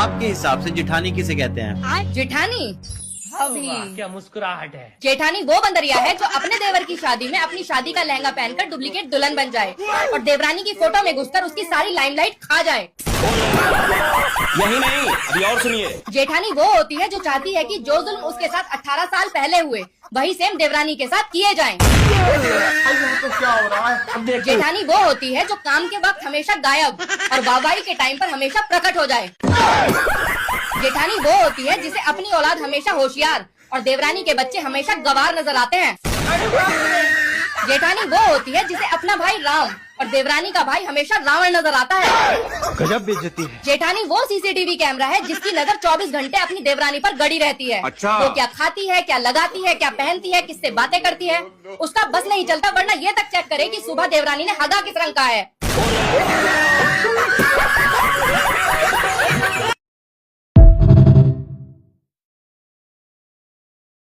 आपके हिसाब से जेठानी किसे कहते हैं? जेठानी अभी क्या मुस्कुराहट है। जेठानी वो बंदरिया है जो अपने देवर की शादी में अपनी शादी का लहंगा पहनकर डुप्लीकेट दुल्हन बन जाए और देवरानी की फोटो में घुसकर उसकी सारी लाइमलाइट खा जाए। यही नहीं, अभी और सुनिए। जेठानी वो होती है जो चाहती है कि जो जुल्म उसके साथ 18 साल पहले हुए वही सेम देवरानी के साथ किए जाएं। जेठानी वो होती है जो काम के वक्त हमेशा गायब और वाहवाही के टाइम पर हमेशा प्रकट हो जाए। जेठानी वो होती है जिसे अपनी औलाद हमेशा होशियार और देवरानी के बच्चे हमेशा गवार नजर आते हैं। जेठानी वो होती है जिसे अपना भाई राम और देवरानी का भाई हमेशा रावण नजर आता है। गजब बेइज्जती है। जेठानी वो सीसीटीवी कैमरा है जिसकी नजर 24 घंटे अपनी देवरानी पर गड़ी रहती है। अच्छा। वो क्या खाती है, क्या लगाती है, क्या पहनती है, किससे बातें करती है, उसका बस नहीं चलता वरना ये तक चेक करे कि सुबह देवरानी ने हगा किस रंग का है।